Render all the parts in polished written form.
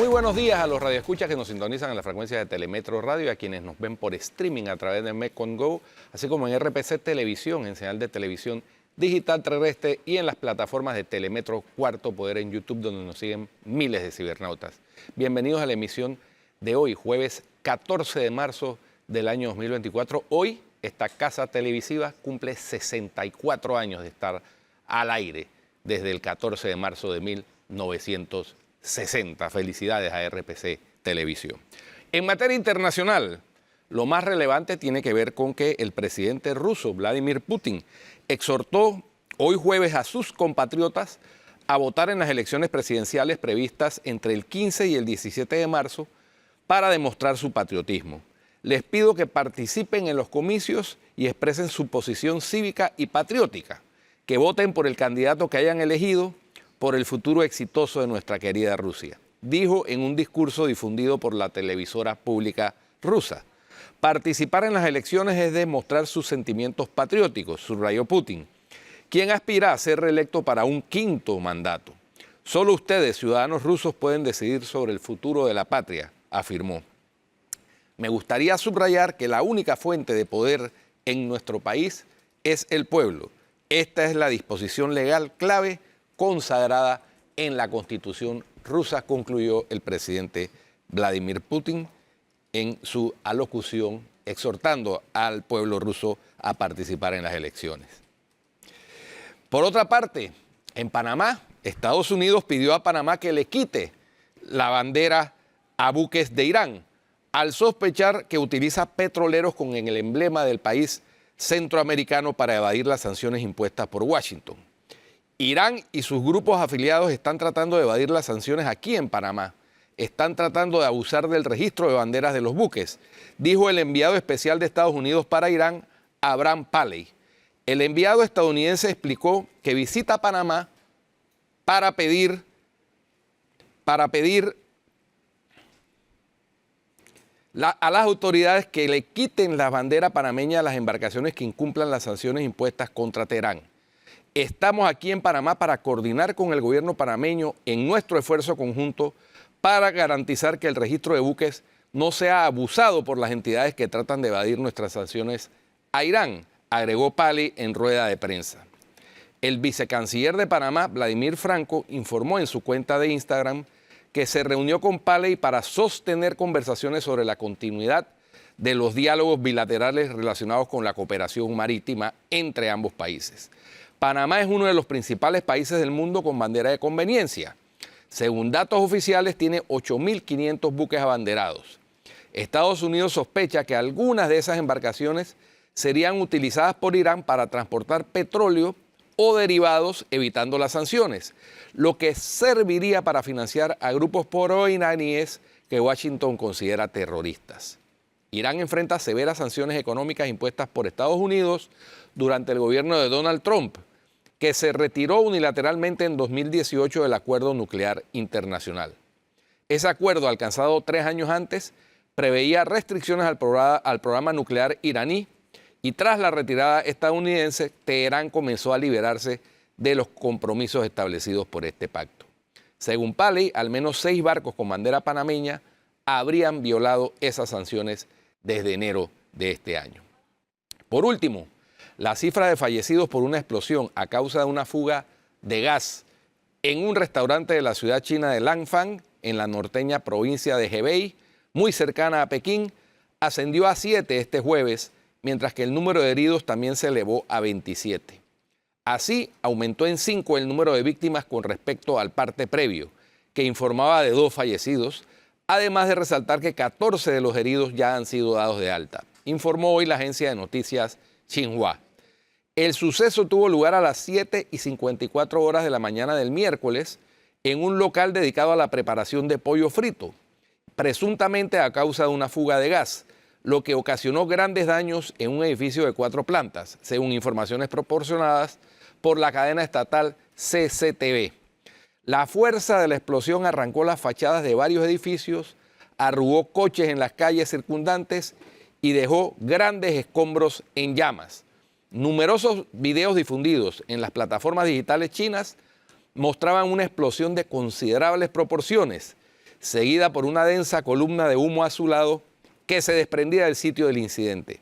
Muy buenos días a los radioescuchas que nos sintonizan en la frecuencia de Telemetro Radio y a quienes nos ven por streaming a través de Mecon Go, así como en RPC Televisión, en señal de televisión digital terrestre y en las plataformas de Telemetro Cuarto Poder en YouTube, donde nos siguen miles de cibernautas. Bienvenidos a la emisión de hoy, jueves 14 de marzo del año 2024. Hoy esta casa televisiva cumple 64 años de estar al aire desde el 14 de marzo de 1960. Felicidades a RPC Televisión. En materia internacional, lo más relevante tiene que ver con que el presidente ruso, Vladimir Putin, exhortó hoy jueves a sus compatriotas a votar en las elecciones presidenciales previstas entre el 15 y el 17 de marzo para demostrar su patriotismo. Les pido que participen en los comicios y expresen su posición cívica y patriótica, que voten por el candidato que hayan elegido por el futuro exitoso de nuestra querida Rusia, dijo en un discurso difundido por la televisora pública rusa. Participar en las elecciones es demostrar sus sentimientos patrióticos, subrayó Putin, quien aspira a ser reelecto para un quinto mandato. Solo ustedes, ciudadanos rusos, pueden decidir sobre el futuro de la patria, afirmó. Me gustaría subrayar que la única fuente de poder en nuestro país es el pueblo. Esta es la disposición legal clave consagrada en la Constitución rusa, concluyó el presidente Vladimir Putin en su alocución exhortando al pueblo ruso a participar en las elecciones. Por otra parte, en Panamá, Estados Unidos pidió a Panamá que le quite la bandera a buques de Irán, al sospechar que utiliza petroleros con el emblema del país centroamericano para evadir las sanciones impuestas por Washington. Irán y sus grupos afiliados están tratando de evadir las sanciones aquí en Panamá. Están tratando de abusar del registro de banderas de los buques, dijo el enviado especial de Estados Unidos para Irán, Abraham Paley. El enviado estadounidense explicó que visita Panamá para pedir a las autoridades que le quiten la bandera panameña a las embarcaciones que incumplan las sanciones impuestas contra Teherán. Estamos aquí en Panamá para coordinar con el gobierno panameño en nuestro esfuerzo conjunto para garantizar que el registro de buques no sea abusado por las entidades que tratan de evadir nuestras sanciones a Irán, agregó Paley en rueda de prensa. El vicecanciller de Panamá, Vladimir Franco, informó en su cuenta de Instagram que se reunió con Paley para sostener conversaciones sobre la continuidad de los diálogos bilaterales relacionados con la cooperación marítima entre ambos países. Panamá es uno de los principales países del mundo con bandera de conveniencia. Según datos oficiales, tiene 8.500 buques abanderados. Estados Unidos sospecha que algunas de esas embarcaciones serían utilizadas por Irán para transportar petróleo o derivados evitando las sanciones, lo que serviría para financiar a grupos pro-iraníes que Washington considera terroristas. Irán enfrenta severas sanciones económicas impuestas por Estados Unidos durante el gobierno de Donald Trump, que se retiró unilateralmente en 2018 del Acuerdo Nuclear Internacional. Ese acuerdo, alcanzado 3 años antes, preveía restricciones al programa nuclear iraní, y tras la retirada estadounidense, Teherán comenzó a liberarse de los compromisos establecidos por este pacto. Según Paley, al menos 6 barcos con bandera panameña habrían violado esas sanciones desde enero de este año. Por último, la cifra de fallecidos por una explosión a causa de una fuga de gas en un restaurante de la ciudad china de Langfang, en la norteña provincia de Hebei, muy cercana a Pekín, ascendió a 7 este jueves, mientras que el número de heridos también se elevó a 27. Así, aumentó en 5 el número de víctimas con respecto al parte previo, que informaba de 2 fallecidos, además de resaltar que 14 de los heridos ya han sido dados de alta, informó hoy la agencia de noticias Xinhua. El suceso tuvo lugar a las 7:54 horas de la mañana del miércoles en un local dedicado a la preparación de pollo frito, presuntamente a causa de una fuga de gas, lo que ocasionó grandes daños en un edificio de 4 plantas, según informaciones proporcionadas por la cadena estatal CCTV. La fuerza de la explosión arrancó las fachadas de varios edificios, arrugó coches en las calles circundantes y dejó grandes escombros en llamas. Numerosos videos difundidos en las plataformas digitales chinas mostraban una explosión de considerables proporciones, seguida por una densa columna de humo azulado que se desprendía del sitio del incidente.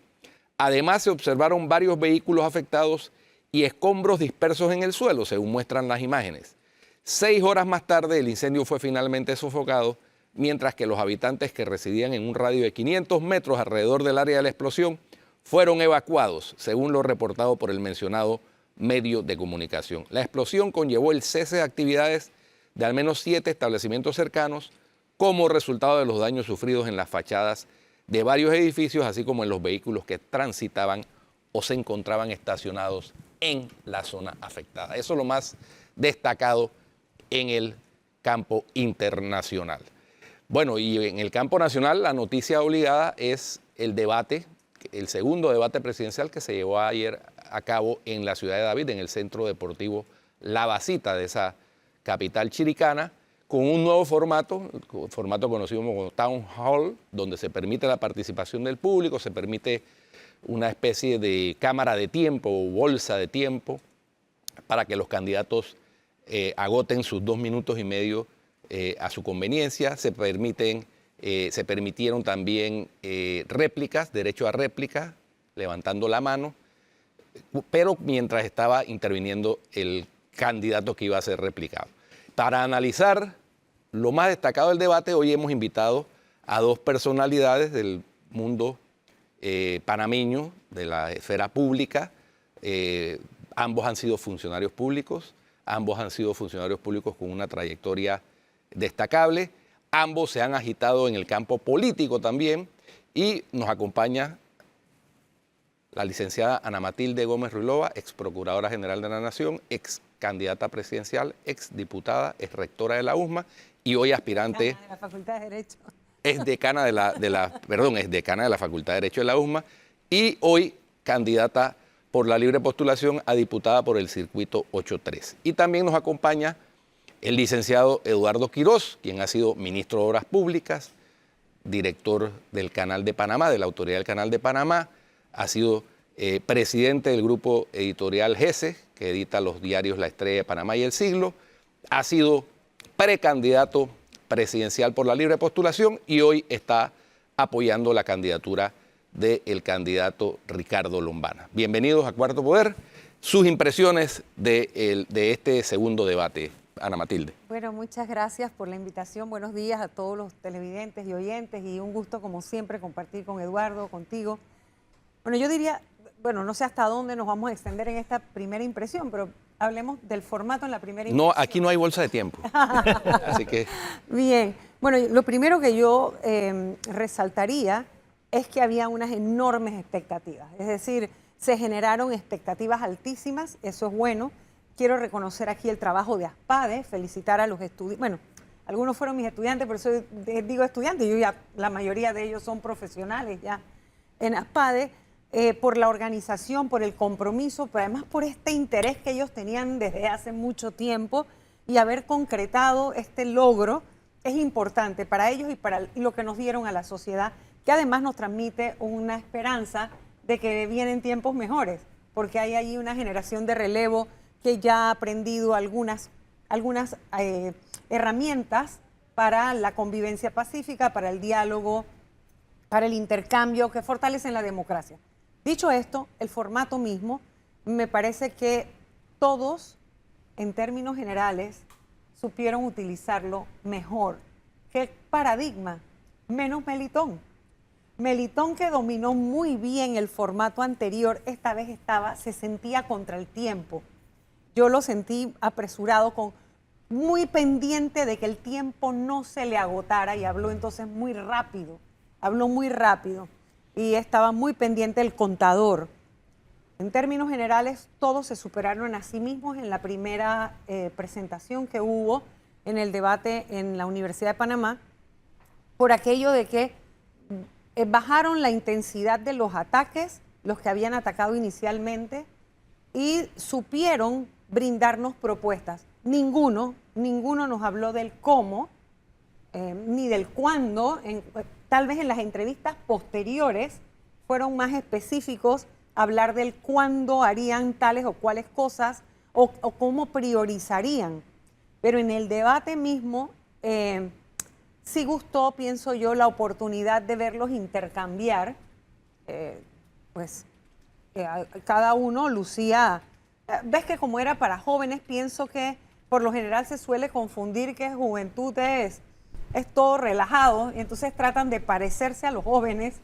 Además, se observaron varios vehículos afectados y escombros dispersos en el suelo, según muestran las imágenes. 6 horas más tarde, el incendio fue finalmente sofocado, mientras que los habitantes que residían en un radio de 500 metros alrededor del área de la explosión fueron evacuados, según lo reportado por el mencionado medio de comunicación. La explosión conllevó el cese de actividades de al menos 7 establecimientos cercanos como resultado de los daños sufridos en las fachadas de varios edificios, así como en los vehículos que transitaban o se encontraban estacionados en la zona afectada. Eso es lo más destacado en el campo internacional. Bueno, y en el campo nacional la noticia obligada es el debate, el segundo debate presidencial que se llevó ayer a cabo en la ciudad de David, en el centro deportivo La Basita de esa capital chiricana, con un nuevo formato conocido como Town Hall, donde se permite la participación del público, se permite una especie de cámara de tiempo o bolsa de tiempo para que los candidatos agoten sus 2 minutos y medio a su conveniencia. Se permitieron también réplicas, derecho a réplica, levantando la mano, pero mientras estaba interviniendo el candidato que iba a ser replicado. Para analizar lo más destacado del debate, hoy hemos invitado a 2 personalidades del mundo panameño, de la esfera pública. Ambos han sido funcionarios públicos, ambos han sido funcionarios públicos con una trayectoria destacable, ambos se han agitado en el campo político también, y nos acompaña la licenciada Ana Matilde Gómez Ruilova, ex Procuradora General de la Nación, ex candidata presidencial, ex diputada, ex rectora de la USMA y hoy aspirante. De la Facultad de Derecho. Es decana de la Facultad de Derecho de la USMA y hoy candidata por la libre postulación a diputada por el circuito 8-3. Y también nos acompaña el licenciado Eduardo Quirós, quien ha sido ministro de Obras Públicas, director del Canal de Panamá, de la Autoridad del Canal de Panamá, ha sido presidente del grupo editorial GESE, que edita los diarios La Estrella de Panamá y El Siglo, ha sido precandidato presidencial por la libre postulación y hoy está apoyando la candidatura del candidato Ricardo Lombana. Bienvenidos a Cuarto Poder. Sus impresiones de este segundo debate, Ana Matilde. Bueno, muchas gracias por la invitación. Buenos días a todos los televidentes y oyentes y un gusto como siempre compartir con Eduardo, contigo. Bueno, yo diría, bueno, no sé hasta dónde nos vamos a extender en esta primera impresión, pero hablemos del formato en la primera impresión. No, aquí no hay bolsa de tiempo. Así que... Bien. Bueno, lo primero que yo resaltaría es que había unas enormes expectativas. Es decir, se generaron expectativas altísimas, eso es bueno. Quiero reconocer aquí el trabajo de ASPADE, felicitar a los estudiantes. Bueno, algunos fueron mis estudiantes, por eso digo estudiantes, yo ya, la mayoría de ellos son profesionales ya en ASPADE, por la organización, por el compromiso, pero además por este interés que ellos tenían desde hace mucho tiempo y haber concretado este logro es importante para ellos y para lo que nos dieron a la sociedad, que además nos transmite una esperanza de que vienen tiempos mejores, porque hay ahí una generación de relevo que ya ha aprendido algunas herramientas para la convivencia pacífica, para el diálogo, para el intercambio, que fortalecen la democracia. Dicho esto, el formato mismo, me parece que todos, en términos generales, supieron utilizarlo mejor. ¿Qué paradigma? Menos Melitón. Melitón, que dominó muy bien el formato anterior, esta vez se sentía contra el tiempo. Yo lo sentí apresurado, muy pendiente de que el tiempo no se le agotara y habló entonces muy rápido. Habló muy rápido y estaba muy pendiente del contador. En términos generales, todos se superaron a sí mismos en la primera presentación que hubo en el debate en la Universidad de Panamá, por aquello de que bajaron la intensidad de los ataques, los que habían atacado inicialmente, y supieron brindarnos propuestas. Ninguno nos habló del cómo, ni del cuándo. Tal vez en las entrevistas posteriores fueron más específicos, hablar del cuándo harían tales o cuales cosas o cómo priorizarían. Pero en el debate mismo Sí gustó, pienso yo, la oportunidad de verlos intercambiar, pues cada uno lucía, ves que como era para jóvenes, pienso que por lo general se suele confundir que juventud es todo relajado, y entonces tratan de parecerse a los jóvenes,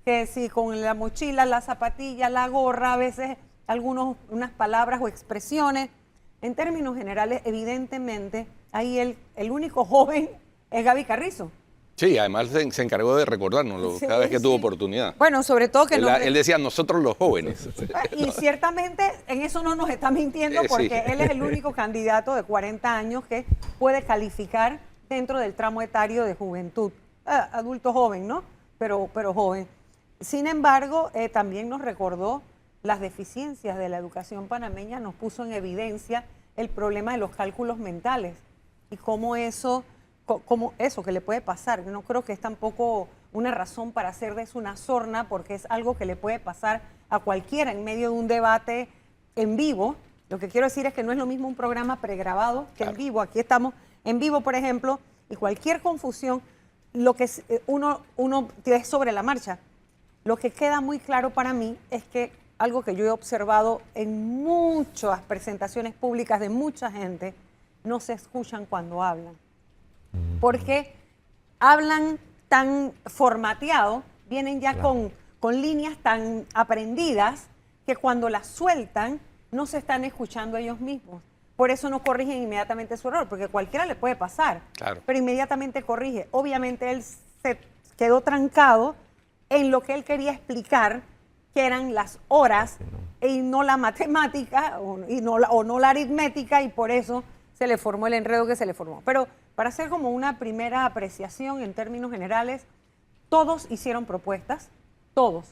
que si con la mochila, la zapatilla, la gorra, a veces unas palabras o expresiones. En términos generales, evidentemente, ahí el único joven es Gaby Carrizo. Sí, además se encargó de recordárnoslo Sí, cada vez que tuvo sí. oportunidad. Bueno, sobre todo que Él decía, nosotros los jóvenes. Y ciertamente en eso no nos está mintiendo, porque Sí. él es el único candidato de 40 años que puede calificar dentro del tramo etario de juventud. Adulto joven, ¿no? Pero joven. Sin embargo, también nos recordó las deficiencias de la educación panameña, nos puso en evidencia el problema de los cálculos mentales y cómo eso que le puede pasar. Yo no creo que es tampoco una razón para hacer de eso una sorna, porque es algo que le puede pasar a cualquiera en medio de un debate en vivo. Lo que quiero decir es que no es lo mismo un programa pregrabado que en vivo. Aquí estamos en vivo, por ejemplo, y cualquier confusión, lo que uno es sobre la marcha. Lo que queda muy claro para mí es que algo que yo he observado en muchas presentaciones públicas de mucha gente, no se escuchan cuando hablan. Porque hablan tan formateado, vienen ya con líneas tan aprendidas, que cuando las sueltan no se están escuchando ellos mismos. Por eso no corrigen inmediatamente su error, porque cualquiera le puede pasar, Claro. pero inmediatamente corrige. Obviamente él se quedó trancado en lo que él quería explicar, que eran las horas y no la matemática o no la aritmética, y por eso se le formó el enredo que se le formó. Pero para hacer como una primera apreciación en términos generales, todos hicieron propuestas, todos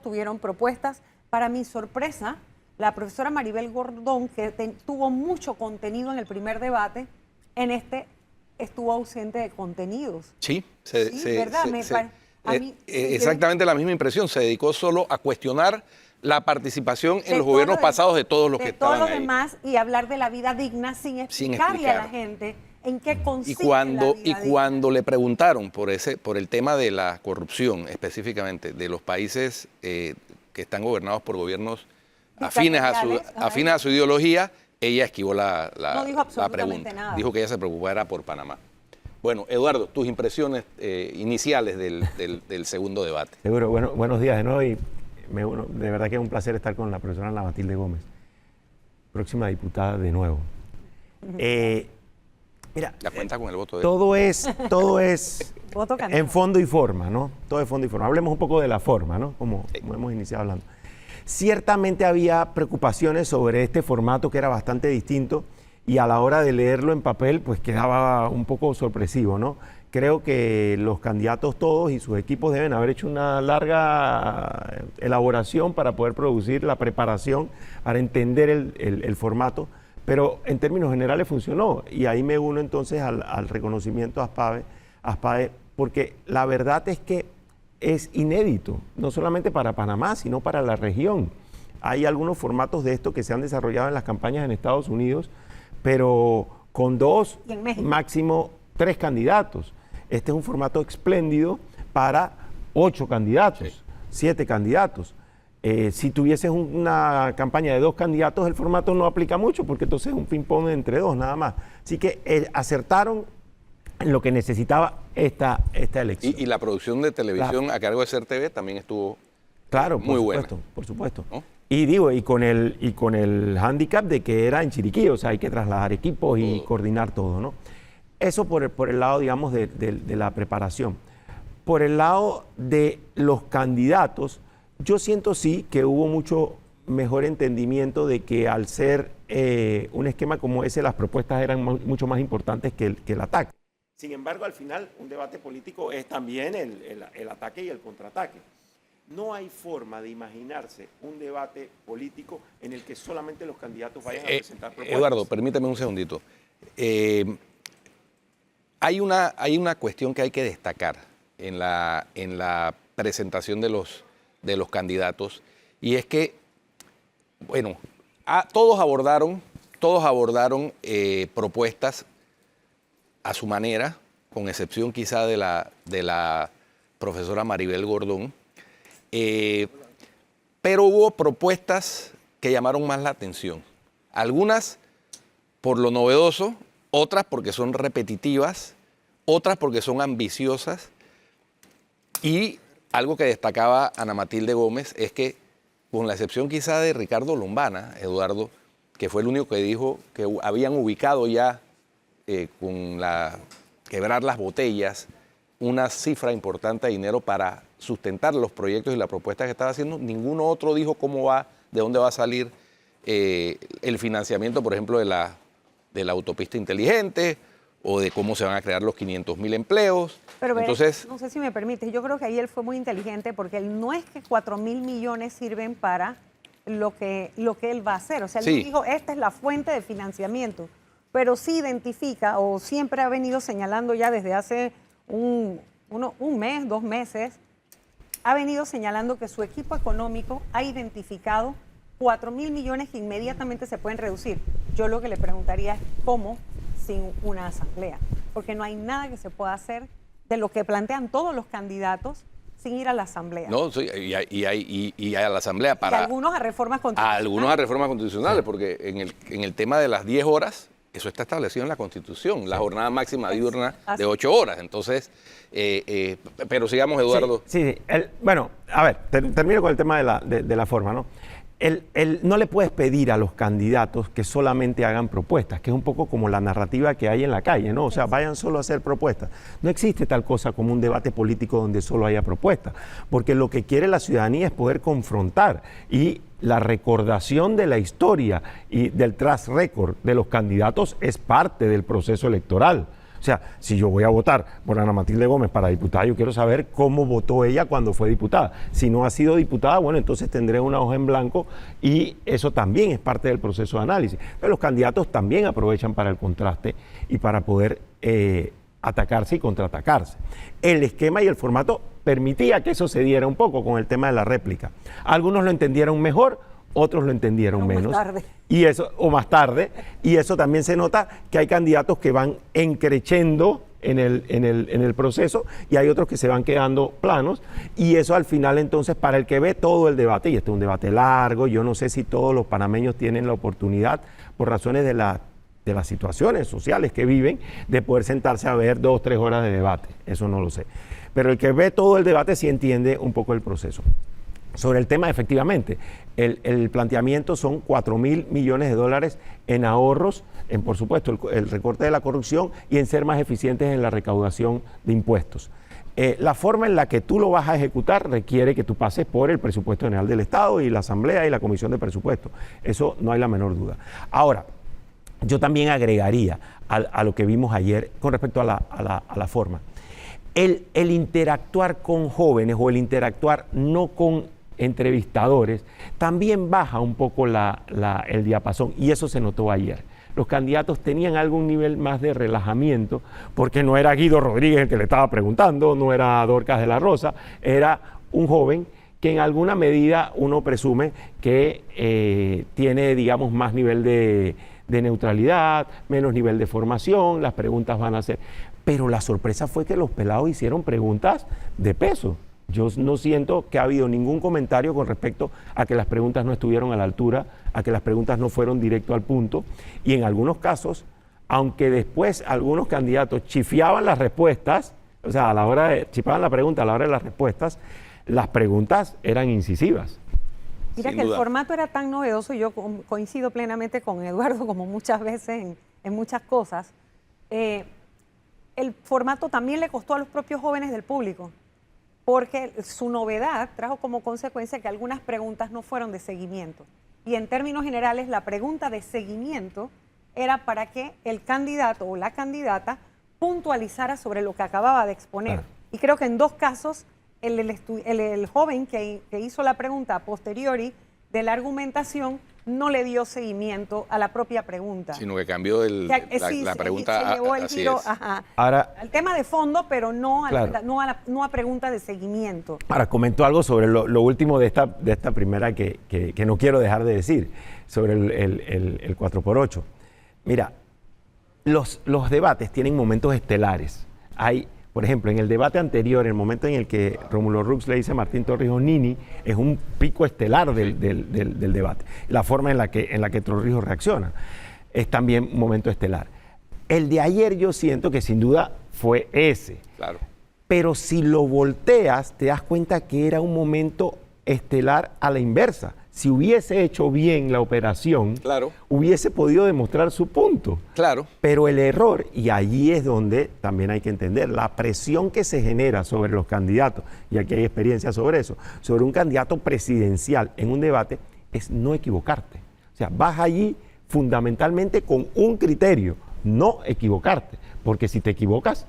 tuvieron propuestas. Para mi sorpresa, la profesora Maribel Gordón, que tuvo mucho contenido en el primer debate, en este estuvo ausente de contenidos. Sí, ¿verdad? A mí, exactamente la misma impresión. Se dedicó solo a cuestionar la participación en los todo gobiernos lo pasados de todos los que de estaban todos los ahí. demás, y hablar de la vida digna sin explicarle a la gente en qué consiste la vida Y cuando le preguntaron por el tema de la corrupción, específicamente de los países que están gobernados por gobiernos afines a su ideología, ella esquivó No dijo la absolutamente pregunta. nada. Dijo que ella se preocupara por Panamá. Bueno, Eduardo, tus impresiones iniciales del segundo debate. Seguro, buenos días de nuevo, y de verdad que es un placer estar con la profesora Ana Matilde Gómez, próxima diputada de nuevo. Mira, La cuenta con el voto de todo es Voto candidato. en fondo y forma, ¿no? Todo es fondo y forma. Hablemos un poco de la forma, ¿no? Como hemos iniciado hablando. Ciertamente había preocupaciones sobre este formato, que era bastante distinto, y a la hora de leerlo en papel, pues quedaba un poco sorpresivo, ¿no? Creo que los candidatos todos y sus equipos deben haber hecho una larga elaboración para poder producir la preparación, para entender el formato, pero en términos generales funcionó, y ahí me uno entonces al reconocimiento a Aspade, porque la verdad es que es inédito, no solamente para Panamá, sino para la región. Hay algunos formatos de esto que se han desarrollado en las campañas en Estados Unidos, pero con 2, máximo 3 candidatos. Este es un formato espléndido para 8 candidatos, 7 candidatos. Si tuvieses una campaña de 2 candidatos, el formato no aplica mucho, porque entonces es un ping-pong entre 2 nada más. Así que acertaron en lo que necesitaba esta elección. Y la producción de televisión a cargo de CERTV también estuvo muy buena. Por supuesto. ¿No? Y digo, y con el hándicap de que era en Chiriquí, o sea, hay que trasladar equipos y coordinar todo, ¿no? Eso por el lado, digamos, de la preparación. Por el lado de los candidatos, yo siento sí que hubo mucho mejor entendimiento de que al ser un esquema como ese, las propuestas eran mucho más importantes que el ataque. Sin embargo, al final, un debate político es también el ataque y el contraataque. No hay forma de imaginarse un debate político en el que solamente los candidatos vayan a presentar propuestas. Eduardo, permíteme un segundito. Hay una cuestión que hay que destacar en la presentación de los candidatos, y es que, bueno, todos abordaron propuestas a su manera, con excepción quizá de la profesora Maribel Gordón, pero hubo propuestas que llamaron más la atención. Algunas por lo novedoso, otras porque son repetitivas, otras porque son ambiciosas. Y algo que destacaba Ana Matilde Gómez es que, con la excepción quizá de Ricardo Lombana, Eduardo, que fue el único que dijo que habían ubicado ya con quebrar las botellas una cifra importante de dinero para sustentar los proyectos y las propuestas que estaba haciendo, ninguno otro dijo cómo va, de dónde va a salir el financiamiento, por ejemplo, de la autopista inteligente, o de cómo se van a crear los 500.000 empleos. Pero entonces, no sé si me permites, yo creo que ahí él fue muy inteligente porque él no es que 4.000 millones sirven para lo que él va a hacer. O sea, él sí, dijo, esta es la fuente de financiamiento, pero sí identifica o siempre ha venido señalando ya desde hace un mes, 2 meses, ha venido señalando que su equipo económico ha identificado 4.000 millones que inmediatamente se pueden reducir. Yo lo que le preguntaría es cómo sin una asamblea, porque no hay nada que se pueda hacer de lo que plantean todos los candidatos sin ir a la asamblea. No, sí, y a la asamblea para... Y algunos a reformas constitucionales. A algunos a reformas constitucionales, porque en el tema de las 10 horas, eso está establecido en la Constitución, la jornada máxima diurna de 8 horas. Entonces, pero sigamos, Eduardo. Sí, bueno, a ver, termino con el tema de la forma, ¿no? No le puedes pedir a los candidatos que solamente hagan propuestas, que es un poco como la narrativa que hay en la calle, ¿no? O sea, vayan solo a hacer propuestas. No existe tal cosa como un debate político donde solo haya propuestas, porque lo que quiere la ciudadanía es poder confrontar, y la recordación de la historia y del track record de los candidatos es parte del proceso electoral. O sea, si yo voy a votar por Ana Matilde Gómez para diputada, yo quiero saber cómo votó ella cuando fue diputada. Si no ha sido diputada, bueno, entonces tendré una hoja en blanco, y eso también es parte del proceso de análisis. Pero los candidatos también aprovechan para el contraste y para poder atacarse y contraatacarse. El esquema y el formato permitía que eso se diera un poco con el tema de la réplica. Algunos lo entendieron mejor, otros lo entendieron menos. Más tarde. Y eso, o más tarde, y eso también se nota que hay candidatos que van encrechendo en el proceso, y hay otros que se van quedando planos, y eso al final entonces, para el que ve todo el debate, y este es un debate largo, yo no sé si todos los panameños tienen la oportunidad, por razones de las situaciones sociales que viven, de poder sentarse a ver 2 o 3 horas de debate, eso no lo sé. Pero el que ve todo el debate sí entiende un poco el proceso. Sobre el tema, efectivamente, el planteamiento son 4.000 millones de dólares en ahorros, en, por supuesto, el recorte de la corrupción y en ser más eficientes en la recaudación de impuestos. La forma en la que tú lo vas a ejecutar requiere que tú pases por el Presupuesto General del Estado y la Asamblea y la Comisión de Presupuesto. Eso no hay la menor duda. Ahora, yo también agregaría a lo que vimos ayer con respecto a la forma. El interactuar con jóvenes o el interactuar no con entrevistadores también baja un poco el diapasón, y eso se notó ayer. Los candidatos tenían algún nivel más de relajamiento, porque no era Guido Rodríguez el que le estaba preguntando, no era Dorcas de la Rosa, era un joven que en alguna medida uno presume que tiene, digamos, más nivel de neutralidad, menos nivel de formación, las preguntas van a ser... Pero la sorpresa fue que los pelados hicieron preguntas de peso. Yo no siento que ha habido ningún comentario con respecto a que las preguntas no estuvieron a la altura, a que las preguntas no fueron directo al punto, y en algunos casos, aunque después algunos candidatos chifiaban las respuestas, o sea, a la hora de chifaban la pregunta, a la hora de las preguntas eran incisivas. Mira que el formato era tan novedoso, y yo coincido plenamente con Eduardo, como muchas veces en muchas cosas. El formato también le costó a los propios jóvenes del público, porque su novedad trajo como consecuencia que algunas preguntas no fueron de seguimiento. Y en términos generales, la pregunta de seguimiento era para que el candidato o la candidata puntualizara sobre lo que acababa de exponer. Y creo que en 2 casos, el joven que hizo la pregunta a posteriori de la argumentación no le dio seguimiento a la propia pregunta. Sino que cambió la pregunta. Se llevó el giro al tema de fondo, pero no a preguntas de seguimiento. Ahora, comentó algo sobre lo último de esta primera que no quiero dejar de decir, sobre el 4x8. Mira, los debates tienen momentos estelares. Hay, por ejemplo, en el debate anterior, el momento en el que Rómulo Rux le dice a Martín Torrijos Nini, es un pico estelar del debate. La forma en la que Torrijos reacciona es también un momento estelar. El de ayer yo siento que sin duda fue ese. Claro. Pero si lo volteas, te das cuenta que era un momento estelar a la inversa. Si hubiese hecho bien la operación, Claro. hubiese podido demostrar su punto. Claro. Pero el error, y allí es donde también hay que entender, la presión que se genera sobre los candidatos, y aquí hay experiencia sobre eso, sobre un candidato presidencial en un debate, es no equivocarte. O sea, vas allí fundamentalmente con un criterio, no equivocarte, porque si te equivocas,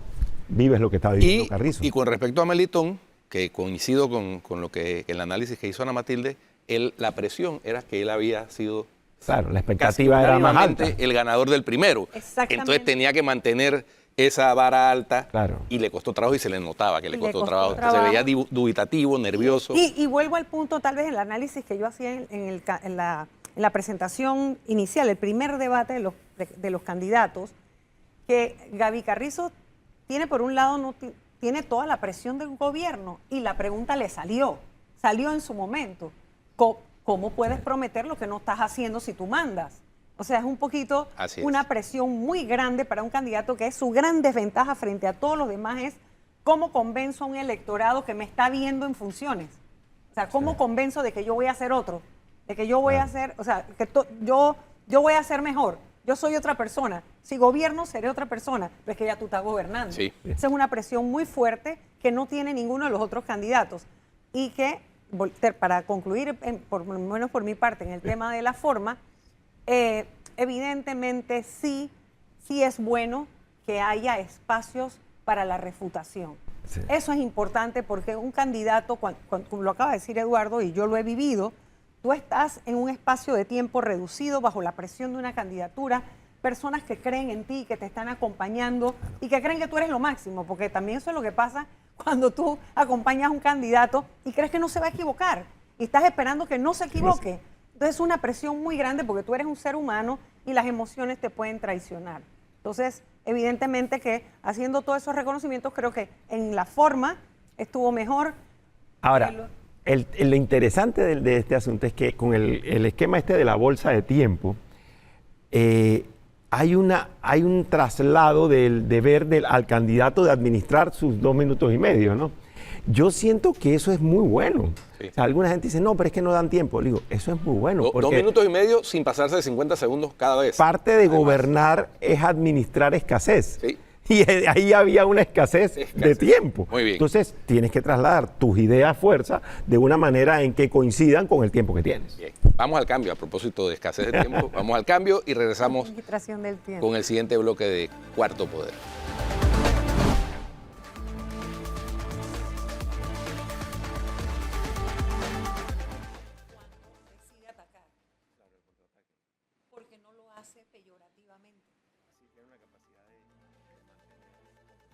vives lo que estaba diciendo Carrizo. Y con respecto a Melitón, que coincido con lo que el análisis que hizo Ana Matilde, la presión era que él había sido Claro, la expectativa era más alta. el ganador del primero. Exactamente. Entonces tenía que mantener esa vara alta, Claro. y le costó trabajo y se le notaba que le costó trabajo. Se trabajo. veía dubitativo, nervioso. Y vuelvo al punto, tal vez, el análisis que yo hacía en la presentación inicial, el primer debate de los candidatos, que Gaby Carrizo tiene, por un lado, tiene toda la presión del gobierno, y la pregunta le salió en su momento. ¿Cómo puedes prometer lo que no estás haciendo si tú mandas? O sea, es un poquito una presión muy grande para un candidato, que es su gran desventaja frente a todos los demás, es cómo convenzo a un electorado que me está viendo en funciones. O sea, cómo convenzo de que yo voy a ser otro, de que yo voy a hacer, o sea, que yo voy a ser mejor. Yo soy otra persona. Si gobierno, seré otra persona. Pero es que ya tú estás gobernando. Sí. Esa es una presión muy fuerte que no tiene ninguno de los otros candidatos. Y que, para concluir, por lo menos por mi parte, en el tema de la forma, evidentemente sí es bueno que haya espacios para la refutación. Sí. Eso es importante, porque un candidato, como lo acaba de decir Eduardo, y yo lo he vivido, tú estás en un espacio de tiempo reducido, bajo la presión de una candidatura, personas que creen en ti, que te están acompañando y que creen que tú eres lo máximo, porque también eso es lo que pasa cuando tú acompañas a un candidato y crees que no se va a equivocar y estás esperando que no se equivoque. Entonces es una presión muy grande, porque tú eres un ser humano y las emociones te pueden traicionar. Entonces, evidentemente que haciendo todos esos reconocimientos, creo que en la forma estuvo mejor. Ahora, lo interesante de este asunto es que con el esquema este de la bolsa de tiempo, hay un traslado del deber al candidato de administrar sus 2 minutos y medio, ¿no? Yo siento que eso es muy bueno. Sí. O sea, alguna gente dice, no, pero es que no dan tiempo. Le digo, eso es muy bueno. 2 minutos y medio sin pasarse de 50 segundos cada vez. Parte de gobernar es administrar escasez. Sí. Y ahí había una escasez de tiempo. Muy bien. Entonces, tienes que trasladar tus ideas fuerza de una manera en que coincidan con el tiempo que tienes. Bien. Vamos al cambio, a propósito de escasez de tiempo. Vamos al cambio y regresamos con el siguiente bloque de Cuarto Poder.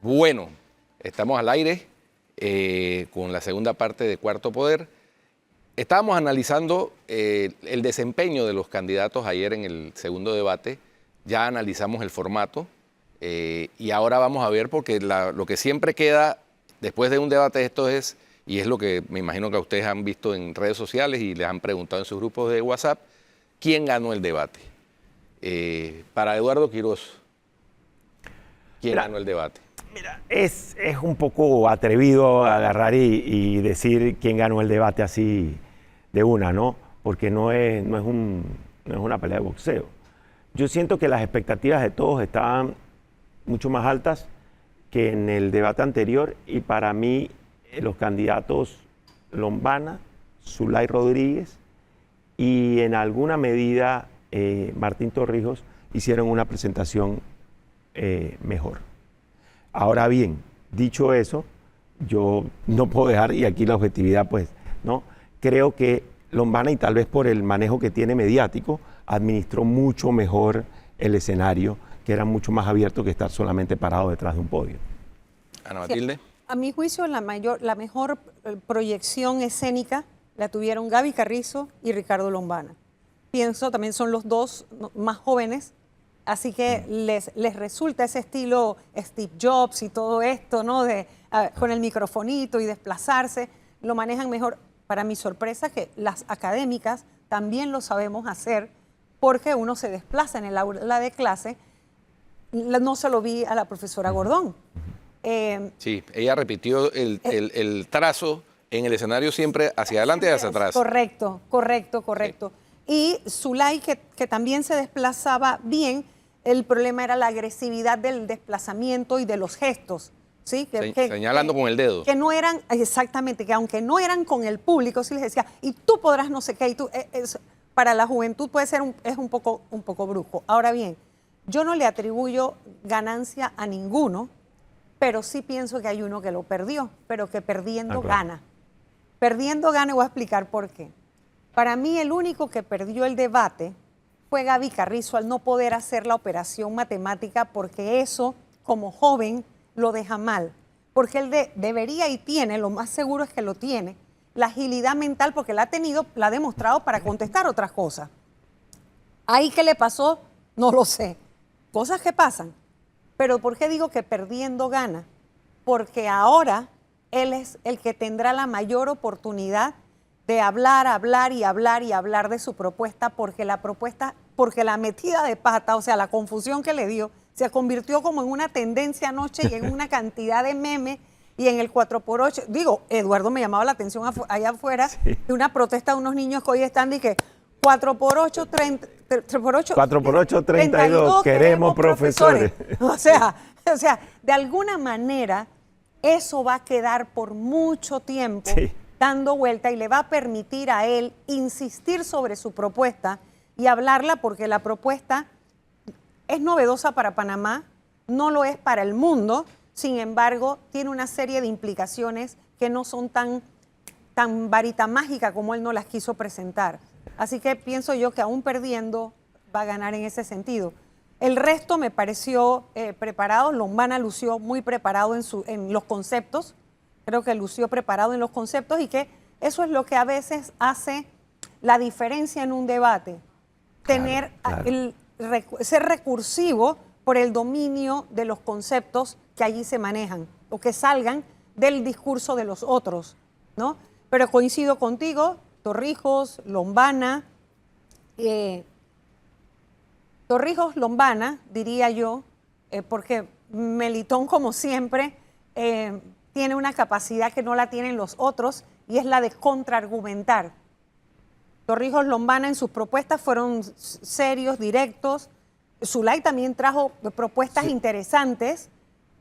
Bueno, estamos al aire con la segunda parte de Cuarto Poder. Estábamos analizando el desempeño de los candidatos ayer en el segundo debate. Ya analizamos el formato y ahora vamos a ver, porque lo que siempre queda después de un debate de estos es, y es lo que me imagino que ustedes han visto en redes sociales y les han preguntado en sus grupos de WhatsApp, ¿quién ganó el debate? Para Eduardo Quiroz, ¿quién ganó el debate? Mira, es un poco atrevido agarrar y decir quién ganó el debate así de una, ¿no? Porque no es una pelea de boxeo. Yo siento que las expectativas de todos estaban mucho más altas que en el debate anterior, y para mí los candidatos Lombana, Zulay Rodríguez y en alguna medida Martín Torrijos hicieron una presentación mejor. Ahora bien, dicho eso, yo no puedo dejar, y aquí la objetividad pues, ¿no? Creo que Lombana, y tal vez por el manejo que tiene mediático, administró mucho mejor el escenario, que era mucho más abierto que estar solamente parado detrás de un podio. Ana Matilde. Sí, a mi juicio, la mejor proyección escénica la tuvieron Gaby Carrizo y Ricardo Lombana. Pienso, también son los dos más jóvenes Así que les resulta ese estilo Steve Jobs y todo esto, ¿no? Con el microfonito y desplazarse, lo manejan mejor. Para mi sorpresa, que las académicas también lo sabemos hacer, porque uno se desplaza en el aula de clase. No se lo vi a la profesora Gordón. Sí, ella repitió el trazo en el escenario siempre hacia adelante y hacia atrás. Correcto. Y Zulay, que también se desplazaba bien, el problema era la agresividad del desplazamiento y de los gestos. ¿Sí? Señalando con el dedo. Que no eran, exactamente, que aunque no eran con el público, sí les decía, y tú podrás no sé qué, y tú, para la juventud puede ser un poco brusco. Ahora bien, yo no le atribuyo ganancia a ninguno, pero sí pienso que hay uno que lo perdió, pero que perdiendo gana. Perdiendo gana, y voy a explicar por qué. Para mí el único que perdió el debate fue Gaby Carrizo al no poder hacer la operación matemática, porque eso, como joven, lo deja mal, porque él debería y tiene, lo más seguro es que lo tiene, la agilidad mental, porque la ha demostrado para contestar otras cosas. Ahí qué le pasó, no lo sé. Cosas que pasan. Pero ¿por qué digo que perdiendo gana? Porque ahora él es el que tendrá la mayor oportunidad de hablar de su propuesta, porque la metida de pata, o sea, la confusión que le dio, se convirtió como en una tendencia anoche y en una cantidad de memes y en el 4x8. Digo, Eduardo me llamaba la atención allá afuera de una protesta de unos niños que hoy están y que 4x8, 32, queremos profesores. O sea, de alguna manera eso va a quedar por mucho tiempo dando vuelta y le va a permitir a él insistir sobre su propuesta y hablarla, porque la propuesta es novedosa para Panamá, no lo es para el mundo, sin embargo, tiene una serie de implicaciones que no son tan varita mágica como él no las quiso presentar. Así que pienso yo que aún perdiendo va a ganar en ese sentido. El resto me pareció preparado. Lombana lució muy preparado en los conceptos. Creo que lució preparado en los conceptos y que eso es lo que a veces hace la diferencia en un debate. Tener ser recursivo por el dominio de los conceptos que allí se manejan o que salgan del discurso de los otros, ¿no? Pero coincido contigo, Torrijos, Lombana, diría yo, porque Melitón, como siempre, tiene una capacidad que no la tienen los otros y es la de contraargumentar. Torrijos, Lombana en sus propuestas fueron serios, directos. Zulay también trajo propuestas interesantes.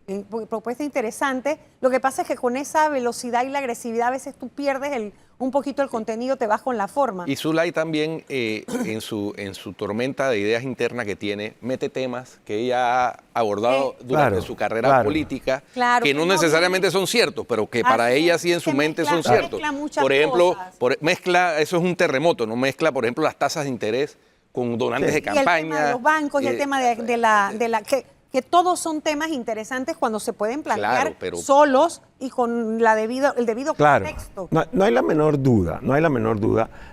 Lo que pasa es que con esa velocidad y la agresividad a veces tú pierdes un poquito el contenido, te vas con la forma. Y Zulay también en su tormenta de ideas internas que tiene, mete temas que ella ha abordado durante su carrera política, que no necesariamente son ciertos, pero que para ella sí en su mente son ciertos. Por ejemplo, mezcla, eso es un terremoto, no mezcla, por ejemplo, las tasas de interés con donantes de campaña. Y el tema de los bancos y el tema de la que todos son temas interesantes cuando se pueden plantear solos y con el debido contexto. No hay la menor duda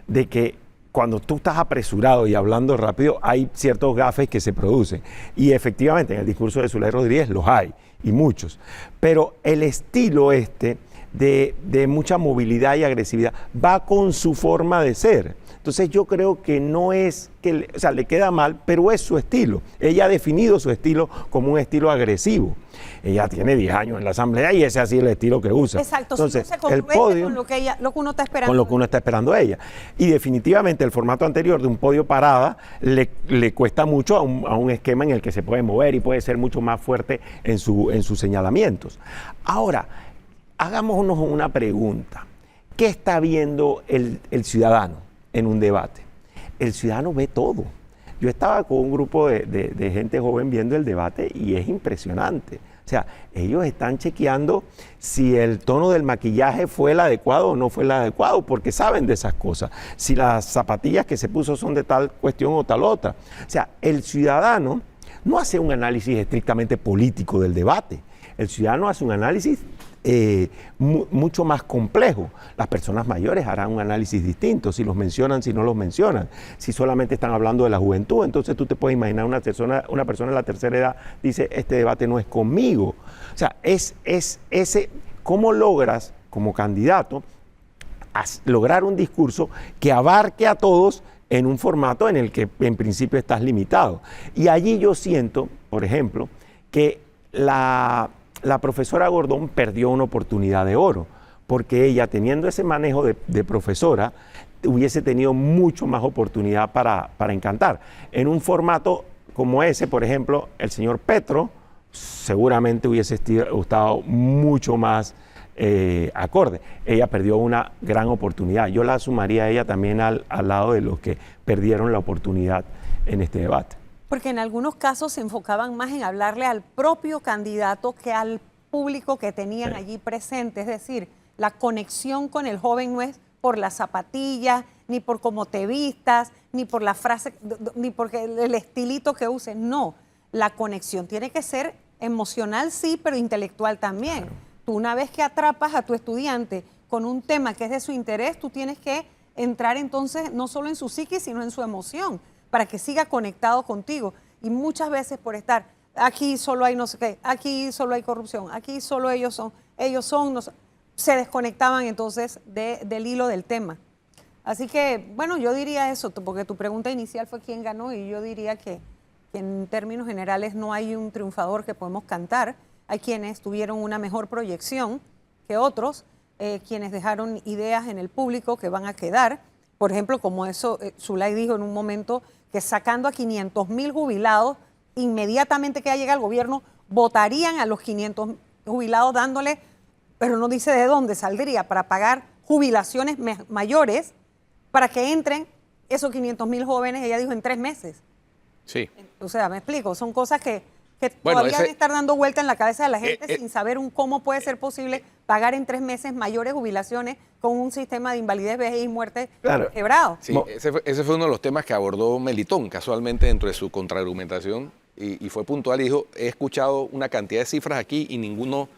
de que cuando tú estás apresurado y hablando rápido, hay ciertos gafes que se producen. Y efectivamente, en el discurso de Zulay Rodríguez los hay, y muchos. Pero el estilo de mucha movilidad y agresividad va con su forma de ser. Entonces yo creo que no es que, le queda mal, pero es su estilo. Ella ha definido su estilo como un estilo agresivo. Ella tiene 10 años en la Asamblea y ese es así el estilo que usa. Exacto, entonces, si no se el podio, con lo que uno está esperando. Con lo que uno está esperando a ella. Y definitivamente el formato anterior de un podio parada le cuesta mucho a un esquema en el que se puede mover y puede ser mucho más fuerte en sus señalamientos. Ahora, hagámonos una pregunta. ¿Qué está viendo el ciudadano en un debate? El ciudadano ve todo. Yo estaba con un grupo de gente joven viendo el debate y es impresionante. O sea, ellos están chequeando si el tono del maquillaje fue el adecuado o no fue el adecuado, porque saben de esas cosas. Si las zapatillas que se puso son de tal cuestión o tal otra. O sea, el ciudadano no hace un análisis estrictamente político del debate. El ciudadano hace un análisis mucho más complejo. Las personas mayores harán un análisis distinto, si los mencionan, si no los mencionan. Si solamente están hablando de la juventud, entonces tú te puedes imaginar una persona de la tercera edad dice, este debate no es conmigo. O sea, es ese, ¿cómo logras como candidato lograr un discurso que abarque a todos en un formato en el que en principio estás limitado? Y allí yo siento, por ejemplo, que la profesora Gordón perdió una oportunidad de oro, porque ella, teniendo ese manejo de profesora, hubiese tenido mucho más oportunidad para encantar. En un formato como ese, por ejemplo, el señor Petro seguramente hubiese estado mucho más acorde. Ella perdió una gran oportunidad. Yo la sumaría a ella también al lado de los que perdieron la oportunidad en este debate. Porque en algunos casos se enfocaban más en hablarle al propio candidato que al público que tenían allí presente. Es decir, la conexión con el joven no es por las zapatillas, ni por cómo te vistas, ni por la frase, ni por el estilito que uses. No, la conexión tiene que ser emocional, sí, pero intelectual también. Claro. Tú, una vez que atrapas a tu estudiante con un tema que es de su interés, tú tienes que entrar entonces no solo en su psique, sino en su emoción, para que siga conectado contigo. Y muchas veces por estar, aquí solo hay no sé qué, aquí solo hay corrupción, aquí solo ellos son, no sé, se desconectaban entonces del hilo del tema. Así que, bueno, yo diría eso, porque tu pregunta inicial fue quién ganó, y yo diría que en términos generales no hay un triunfador que podemos cantar. Hay quienes tuvieron una mejor proyección que otros, quienes dejaron ideas en el público que van a quedar. Por ejemplo, como eso, Zulay dijo en un momento que sacando a 500,000 jubilados, inmediatamente que llega el gobierno, votarían a los 500 jubilados dándole, pero no dice de dónde saldría, para pagar jubilaciones mayores para que entren esos 500,000 jóvenes, ella dijo, en 3 meses. Sí. O sea, me explico, son cosas que bueno, todavía van a estar dando vuelta en la cabeza de la gente sin saber cómo puede ser posible pagar en 3 meses mayores jubilaciones con un sistema de invalidez, vejez y muerte quebrado. Sí, ese fue uno de los temas que abordó Melitón casualmente dentro de su contraargumentación, y fue puntual y dijo, he escuchado una cantidad de cifras aquí y ninguno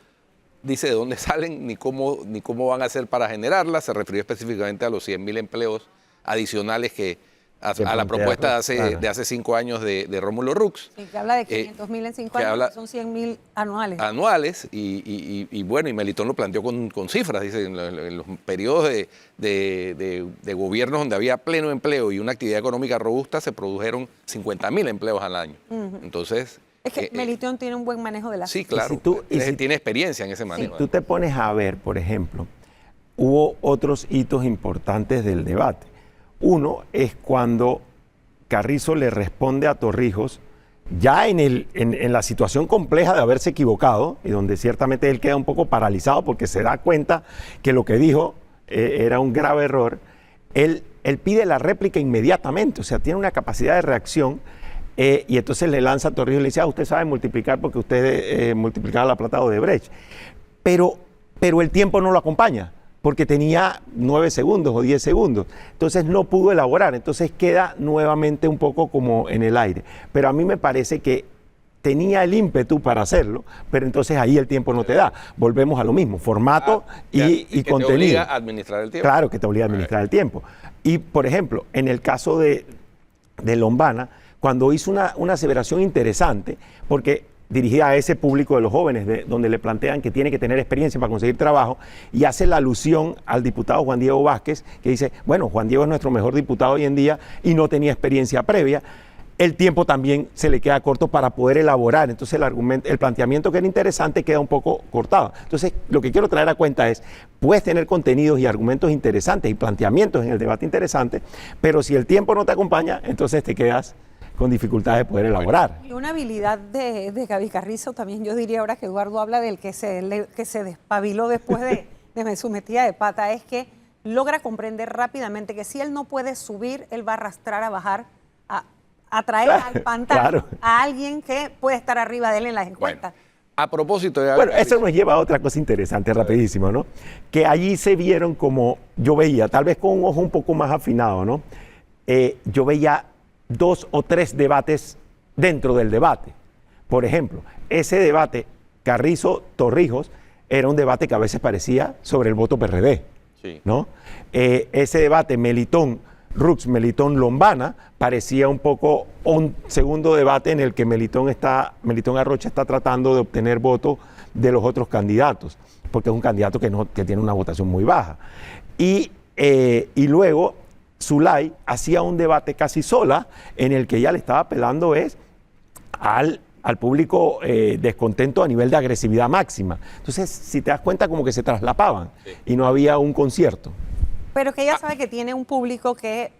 dice de dónde salen ni cómo van a hacer para generarlas. Se refirió específicamente a los 100,000 empleos adicionales que a la propuesta de hace 5 años de Rómulo Rux. Sí, que habla de 500,000 en 5 años, son 100,000 anuales. Anuales, y bueno, y Melitón lo planteó con cifras, dice, en los periodos de gobiernos donde había pleno empleo y una actividad económica robusta, se produjeron 50,000 empleos al año. Entonces... Es que Melitón tiene un buen manejo de la Sí, claro, tiene experiencia en ese manejo. Si tú te pones a ver, por ejemplo, hubo otros hitos importantes del debate. Uno es cuando Carrizo le responde a Torrijos, ya en la situación compleja de haberse equivocado, y donde ciertamente él queda un poco paralizado porque se da cuenta que lo que dijo era un grave error. Él pide la réplica inmediatamente, o sea, tiene una capacidad de reacción, y entonces le lanza a Torrijos y le dice, usted sabe multiplicar porque usted multiplicaba la plata de Odebrecht. Pero el tiempo no lo acompaña, porque tenía 9 segundos o 10 segundos. Entonces no pudo elaborar, entonces queda nuevamente un poco como en el aire. Pero a mí me parece que tenía el ímpetu para hacerlo, pero entonces ahí el tiempo no te da. Volvemos a lo mismo, formato y contenido. Te obliga a administrar el tiempo. Claro que te obliga a administrar el tiempo. Y, por ejemplo, en el caso de Lombana, cuando hizo una aseveración interesante, porque dirigida a ese público de los jóvenes, donde le plantean que tiene que tener experiencia para conseguir trabajo, y hace la alusión al diputado Juan Diego Vázquez, que dice, bueno, Juan Diego es nuestro mejor diputado hoy en día y no tenía experiencia previa. El tiempo también se le queda corto para poder elaborar, entonces el planteamiento que era interesante queda un poco cortado. Entonces, lo que quiero traer a cuenta es, puedes tener contenidos y argumentos interesantes y planteamientos en el debate interesante, pero si el tiempo no te acompaña, entonces te quedas con dificultad de poder elaborar. Y una habilidad de Gaby Carrizo también, yo diría ahora que Eduardo habla del que se despabiló después de su metida de pata, es que logra comprender rápidamente que si él no puede subir, él va a arrastrar a bajar, a traer al pantano a alguien que puede estar arriba de él en las encuestas. Bueno, a propósito de... Bueno, eso nos lleva a otra cosa interesante, rapidísimo, ¿no? Que allí se vieron como, yo veía, tal vez con un ojo un poco más afinado, ¿no? Yo veía 2 o 3 debates dentro del debate. Por ejemplo, ese debate Carrizo-Torrijos era un debate que a veces parecía sobre el voto PRD, Sí. ¿no? Ese debate Melitón-Lombana parecía un poco un segundo debate en el que Melitón Arrocha está tratando de obtener votos de los otros candidatos, porque es un candidato que tiene una votación muy baja. Y luego Zulay hacía un debate casi sola en el que ella le estaba apelando al público descontento a nivel de agresividad máxima. Entonces, si te das cuenta, como que se traslapaban y no había un concierto. Pero que ella sabe que tiene un público que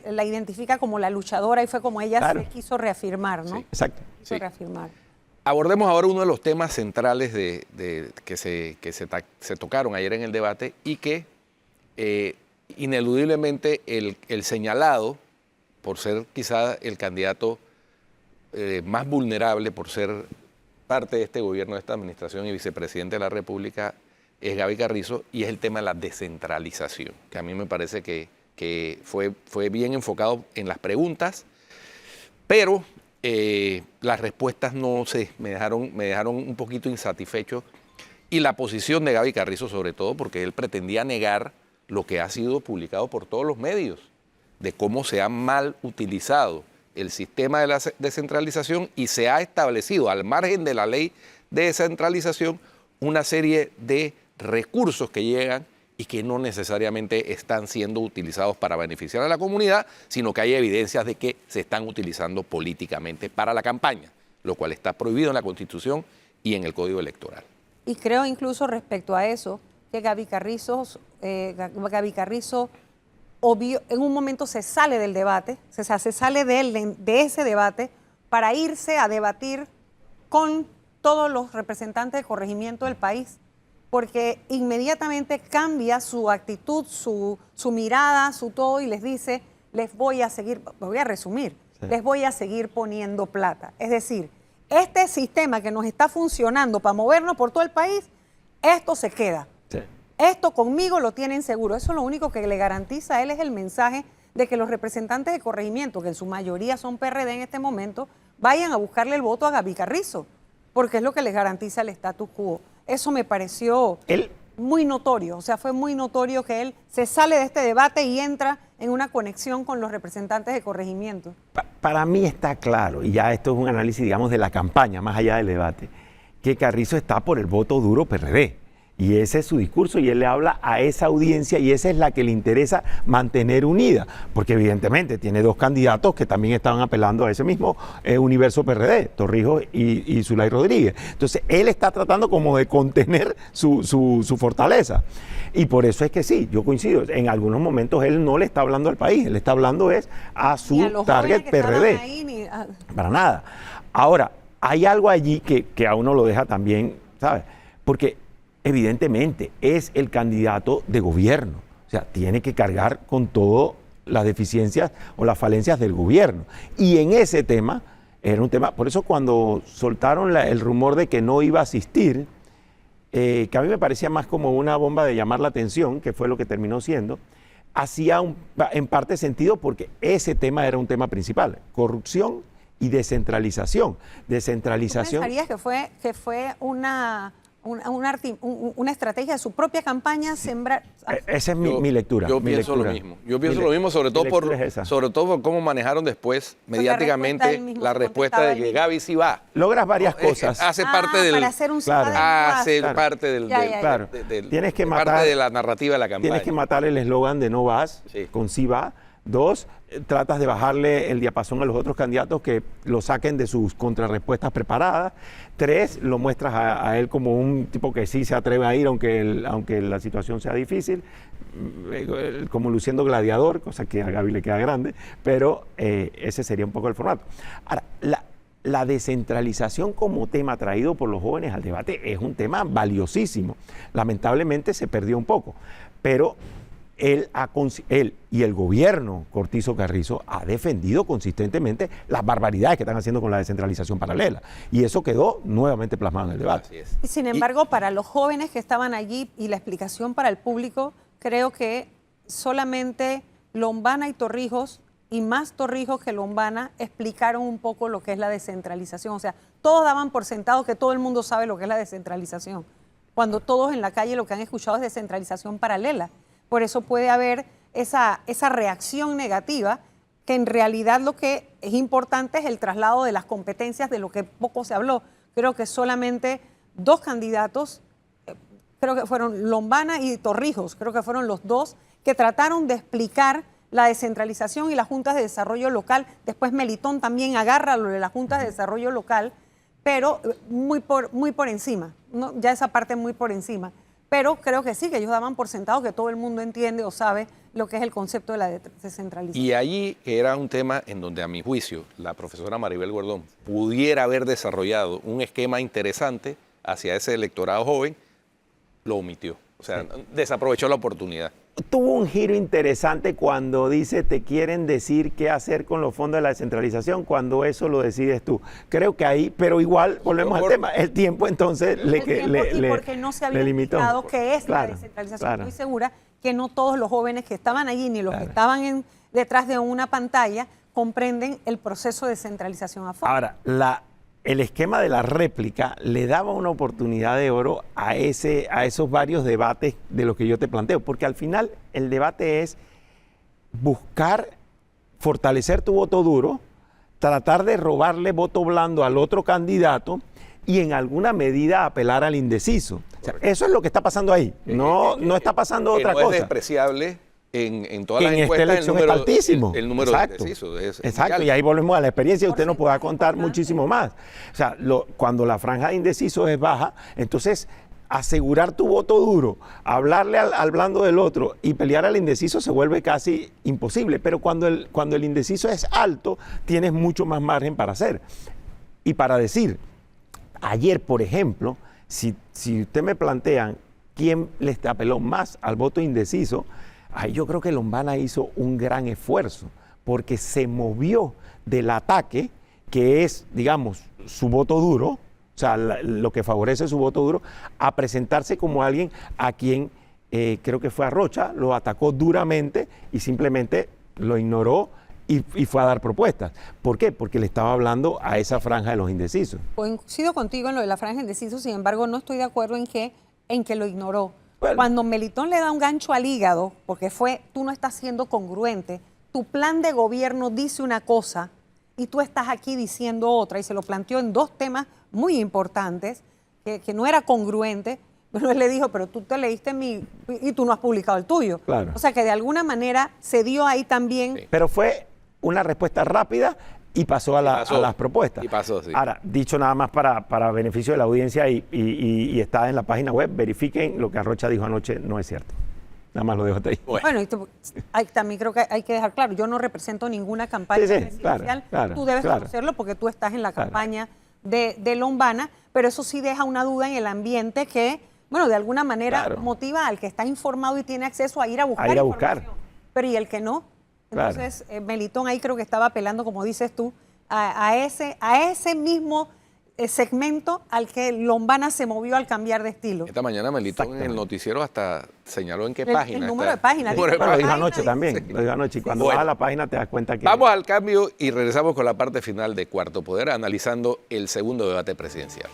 la identifica como la luchadora y fue como ella se quiso reafirmar, ¿no? Sí. Exacto. Quiso reafirmar. Abordemos ahora uno de los temas centrales que se tocaron ayer en el debate y que ineludiblemente el señalado, por ser quizá el candidato más vulnerable, por ser parte de este gobierno, de esta administración y vicepresidente de la República, es Gaby Carrizo, y es el tema de la descentralización, que a mí me parece que fue bien enfocado en las preguntas, pero las respuestas no sé, me dejaron un poquito insatisfecho, y la posición de Gaby Carrizo sobre todo, porque él pretendía negar lo que ha sido publicado por todos los medios, de cómo se ha mal utilizado el sistema de la descentralización y se ha establecido al margen de la ley de descentralización una serie de recursos que llegan y que no necesariamente están siendo utilizados para beneficiar a la comunidad, sino que hay evidencias de que se están utilizando políticamente para la campaña, lo cual está prohibido en la Constitución y en el Código Electoral. Y creo incluso respecto a eso, que Gaby Carrizo en un momento se sale del debate, se sale de ese debate para irse a debatir con todos los representantes de corregimiento del país, porque inmediatamente cambia su actitud, su mirada, su todo, y les dice, les voy a seguir poniendo plata. Es decir, este sistema que nos está funcionando para movernos por todo el país, esto se queda. Sí. Esto conmigo lo tienen seguro. Eso es lo único que le garantiza a él, es el mensaje de que los representantes de corregimiento, que en su mayoría son PRD en este momento, vayan a buscarle el voto a Gaby Carrizo, porque es lo que les garantiza el status quo. Eso me pareció muy notorio, o sea, fue muy notorio que él se sale de este debate y entra en una conexión con los representantes de corregimiento. Para mí está claro, y ya esto es un análisis, digamos, de la campaña, más allá del debate, que Carrizo está por el voto duro PRD. Y ese es su discurso y él le habla a esa audiencia y esa es la que le interesa mantener unida, porque evidentemente tiene dos candidatos que también estaban apelando a ese mismo universo PRD, Torrijos y Zulay Rodríguez. Entonces él está tratando como de contener su fortaleza. Y por eso es que sí, yo coincido, en algunos momentos él no le está hablando al país, él está hablando a su target PRD. Ahí, Para nada. Ahora, hay algo allí que a uno lo deja también, ¿sabes? Porque evidentemente es el candidato de gobierno, o sea, tiene que cargar con todas las deficiencias o las falencias del gobierno. Y en ese tema, era un tema, por eso cuando soltaron el rumor de que no iba a asistir, que a mí me parecía más como una bomba de llamar la atención, que fue lo que terminó siendo, hacía en parte sentido porque ese tema era un tema principal, corrupción y descentralización. Descentralización. ¿Tú pensarías que fue una estrategia de su propia campaña sembrar? Esa es mi lectura. Yo pienso lo mismo. Yo pienso lo mismo, sobre todo por cómo manejaron después mediáticamente la respuesta de que Gaby sí va. Logras varias cosas. Hace parte del. Para hacer un Hace parte del. Claro. Tienes que matar. Parte de la narrativa de la campaña. Tienes que matar el eslogan de no vas, con sí va. 2, tratas de bajarle el diapasón a los otros candidatos que lo saquen de sus contrarrespuestas preparadas. 3, lo muestras a él como un tipo que sí se atreve a ir aunque la situación sea difícil, como luciendo gladiador, cosa que a Gaby le queda grande, pero ese sería un poco el formato. Ahora, la descentralización como tema traído por los jóvenes al debate es un tema valiosísimo. Lamentablemente se perdió un poco, pero él y el gobierno Cortizo Carrizo ha defendido consistentemente las barbaridades que están haciendo con la descentralización paralela. Y eso quedó nuevamente plasmado en el debate. Así es. Y sin embargo, para los jóvenes que estaban allí y la explicación para el público, creo que solamente Lombana y Torrijos, y más Torrijos que Lombana, explicaron un poco lo que es la descentralización. O sea, todos daban por sentado que todo el mundo sabe lo que es la descentralización. cuando todos en la calle lo que han escuchado es descentralización paralela. Por eso puede haber esa reacción negativa, que en realidad lo que es importante es el traslado de las competencias, de lo que poco se habló. Creo que solamente 2 candidatos, creo que fueron Lombana y Torrijos, creo que fueron los 2 que trataron de explicar la descentralización y las juntas de desarrollo local. Después Melitón también agarra lo de las juntas de desarrollo local, pero muy por encima, ¿no? Ya esa parte muy por encima. Pero creo que sí, que ellos daban por sentado que todo el mundo entiende o sabe lo que es el concepto de la descentralización. Y allí era un tema en donde, a mi juicio, la profesora Maribel Gordón pudiera haber desarrollado un esquema interesante hacia ese electorado joven, lo omitió. O sea, desaprovechó la oportunidad. Tuvo un giro interesante cuando dice te quieren decir qué hacer con los fondos de la descentralización, cuando eso lo decides tú. Creo que ahí, pero igual volvemos al tema, el tiempo entonces y porque no se había limitó. explicado qué es la descentralización. Estoy segura que no todos los jóvenes que estaban allí, ni los que estaban detrás de una pantalla, comprenden el proceso de descentralización a fondo. Ahora, el esquema de la réplica le daba una oportunidad de oro a esos varios debates de los que yo te planteo, porque al final el debate es buscar fortalecer tu voto duro, tratar de robarle voto blando al otro candidato y en alguna medida apelar al indeciso. O sea, eso es lo que está pasando ahí, no está pasando otra cosa. Es despreciable. En todas las en esta encuestas elección está altísimo. El número de indecisos es exacto, alto. Y ahí volvemos a la experiencia y usted nos podrá contar muchísimo más. O sea, cuando la franja de indecisos es baja, entonces asegurar tu voto duro, hablarle al blando del otro y pelear al indeciso se vuelve casi imposible. Pero cuando el indeciso es alto, tienes mucho más margen para hacer. Y para decir, ayer, por ejemplo, si usted me plantean quién les apeló más al voto indeciso, ahí yo creo que Lombana hizo un gran esfuerzo porque se movió del ataque, que es, digamos, su voto duro, o sea, lo que favorece su voto duro, a presentarse como alguien a quien, creo que fue a Rocha, lo atacó duramente y simplemente lo ignoró y fue a dar propuestas. ¿Por qué? Porque le estaba hablando a esa franja de los indecisos. Coincido contigo en lo de la franja de indecisos, sin embargo, no estoy de acuerdo en que lo ignoró. Bueno. Cuando Melitón le da un gancho al hígado, porque tú no estás siendo congruente, tu plan de gobierno dice una cosa y tú estás aquí diciendo otra, y se lo planteó en 2 temas muy importantes, que no era congruente, pero él le dijo, pero tú te leíste y tú no has publicado el tuyo. Claro. O sea que de alguna manera se dio ahí también. Sí. Pero fue una respuesta rápida y pasó a las propuestas. Y pasó, sí. Ahora, dicho nada más para beneficio de la audiencia y está en la página web, verifiquen lo que Arrocha dijo anoche, no es cierto. Nada más lo dejo hasta ahí. Bueno, también creo que hay que dejar claro, yo no represento ninguna campaña presidencial, claro, tú debes conocerlo porque tú estás en la campaña de Lombana, pero eso sí deja una duda en el ambiente que, bueno, de alguna manera motiva al que está informado y tiene acceso a ir a buscar información. Pero ¿y el que no? Entonces, Melitón ahí creo que estaba apelando, como dices tú, a ese mismo segmento al que Lombana se movió al cambiar de estilo. Esta mañana Melitón en el noticiero hasta señaló en qué página. El número de página. Lo dijo anoche también, lo dijo anoche. Y cuando vas a la página te das cuenta que... Vamos al cambio y regresamos con la parte final de Cuarto Poder, analizando el segundo debate presidencial.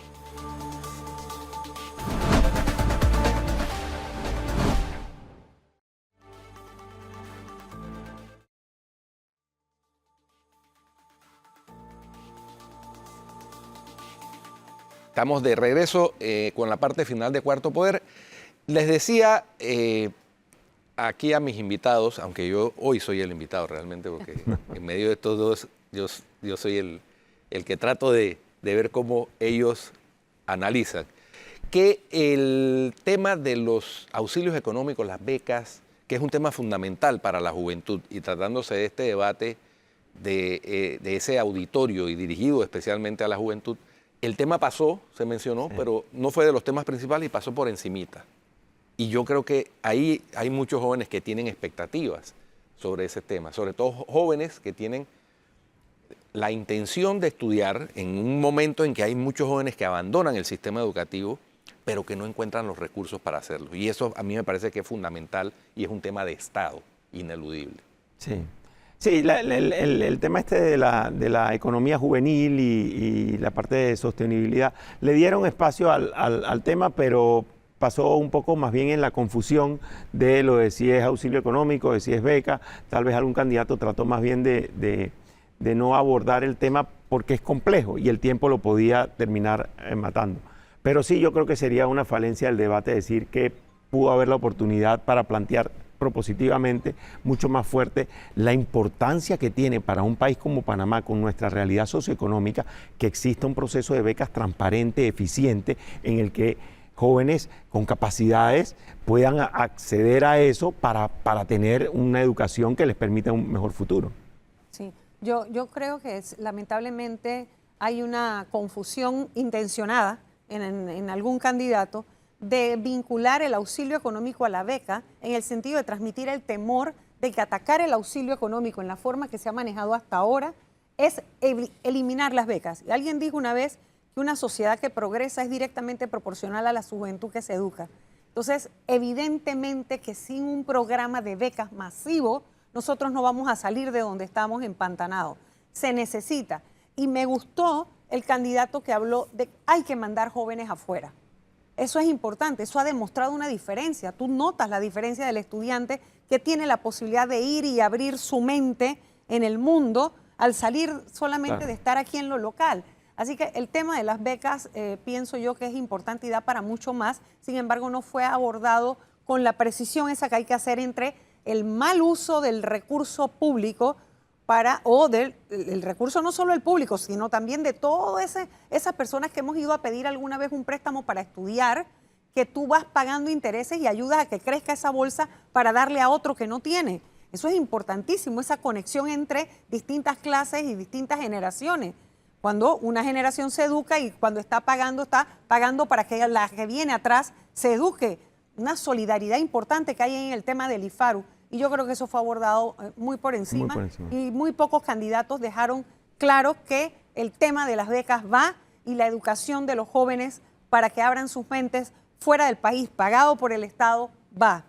Estamos de regreso con la parte final de Cuarto Poder. Les decía aquí a mis invitados, aunque yo hoy soy el invitado realmente, porque en medio de estos dos yo soy el que trato de ver cómo ellos analizan, que el tema de los auxilios económicos, las becas, que es un tema fundamental para la juventud, y tratándose de este debate de ese auditorio y dirigido especialmente a la juventud, el tema pasó, se mencionó, pero no fue de los temas principales y pasó por encimita. Y yo creo que ahí hay muchos jóvenes que tienen expectativas sobre ese tema, sobre todo jóvenes que tienen la intención de estudiar en un momento en que hay muchos jóvenes que abandonan el sistema educativo, pero que no encuentran los recursos para hacerlo. Y eso a mí me parece que es fundamental y es un tema de Estado ineludible. Sí. Sí, el tema de la economía juvenil y la parte de sostenibilidad le dieron espacio al tema, pero pasó un poco más bien en la confusión de lo de si es auxilio económico, de si es beca. Tal vez algún candidato trató más bien de no abordar el tema porque es complejo y el tiempo lo podía terminar matando. Pero sí, yo creo que sería una falencia del debate decir que pudo haber la oportunidad para plantear propositivamente, mucho más fuerte, la importancia que tiene para un país como Panamá, con nuestra realidad socioeconómica, que exista un proceso de becas transparente, eficiente, en el que jóvenes con capacidades puedan acceder a eso para tener una educación que les permita un mejor futuro. Sí, yo creo que lamentablemente hay una confusión intencionada en algún candidato de vincular el auxilio económico a la beca en el sentido de transmitir el temor de que atacar el auxilio económico en la forma que se ha manejado hasta ahora es eliminar las becas. Y alguien dijo una vez que una sociedad que progresa es directamente proporcional a la juventud que se educa. Entonces, evidentemente que sin un programa de becas masivo, nosotros no vamos a salir de donde estamos empantanados. Se necesita. Y me gustó el candidato que habló de que hay que mandar jóvenes afuera. Eso es importante, eso ha demostrado una diferencia. Tú notas la diferencia del estudiante que tiene la posibilidad de ir y abrir su mente en el mundo al salir solamente de estar aquí en lo local. Así que el tema de las becas pienso yo que es importante y da para mucho más. Sin embargo, no fue abordado con la precisión esa que hay que hacer entre el mal uso del recurso público el recurso no solo del público, sino también de todas esas personas que hemos ido a pedir alguna vez un préstamo para estudiar, que tú vas pagando intereses y ayudas a que crezca esa bolsa para darle a otro que no tiene. Eso es importantísimo, esa conexión entre distintas clases y distintas generaciones. Cuando una generación se educa y cuando está pagando para que la que viene atrás se eduque. Una solidaridad importante que hay en el tema del IFARU. Y yo creo que eso fue abordado muy por encima. Y muy pocos candidatos dejaron claro que el tema de las becas va y la educación de los jóvenes para que abran sus mentes fuera del país, pagado por el Estado, va.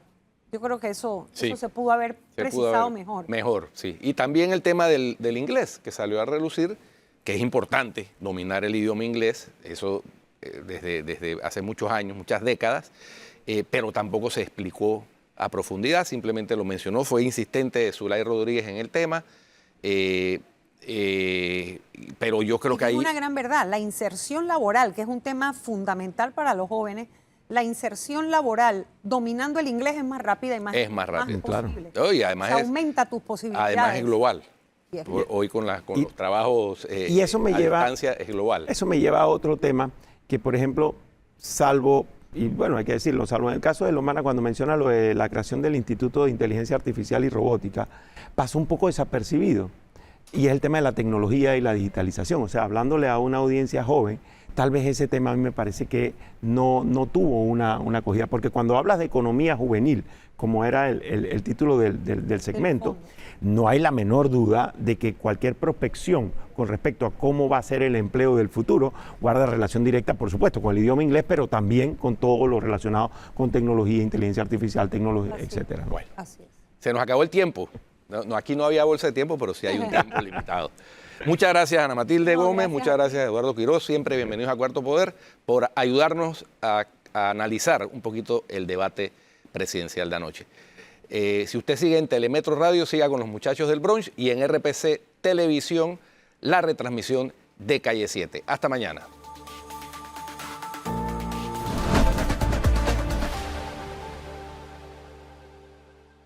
Yo creo que eso se pudo haber precisado mejor. Mejor, sí. Y también el tema del inglés, que salió a relucir, que es importante dominar el idioma inglés, eso desde hace muchos años, muchas décadas, pero tampoco se explicó a profundidad, simplemente lo mencionó, fue insistente Zulay Rodríguez en el tema, pero yo creo que hay una gran verdad, la inserción laboral, que es un tema fundamental para los jóvenes, la inserción laboral dominando el inglés es más rápida y más rápida, claro. Y además aumenta tus posibilidades. Además es global. Hoy con los trabajos y eso me lleva, distancia es global. Eso me lleva a otro tema que, por ejemplo, salvo, y bueno, hay que decirlo, salvo en el caso de Lomana, cuando menciona lo de la creación del Instituto de Inteligencia Artificial y Robótica, pasó un poco desapercibido. Y es el tema de la tecnología y la digitalización. O sea, hablándole a una audiencia joven, tal vez ese tema a mí me parece que no tuvo una acogida. Porque cuando hablas de economía juvenil, como era el título del segmento, no hay la menor duda de que cualquier prospección con respecto a cómo va a ser el empleo del futuro guarda relación directa, por supuesto, con el idioma inglés, pero también con todo lo relacionado con tecnología, inteligencia artificial, tecnología, etcétera. Bueno, así es. Se nos acabó el tiempo. No, aquí no había bolsa de tiempo, pero sí hay un tiempo limitado. Muchas gracias, Ana Matilde Gómez. Muchas gracias, Eduardo Quiroz. Siempre bienvenidos a Cuarto Poder por ayudarnos a analizar un poquito el debate presidencial de anoche. Si usted sigue en Telemetro Radio, siga con los muchachos del brunch y en RPC Televisión, la retransmisión de Calle 7. Hasta mañana.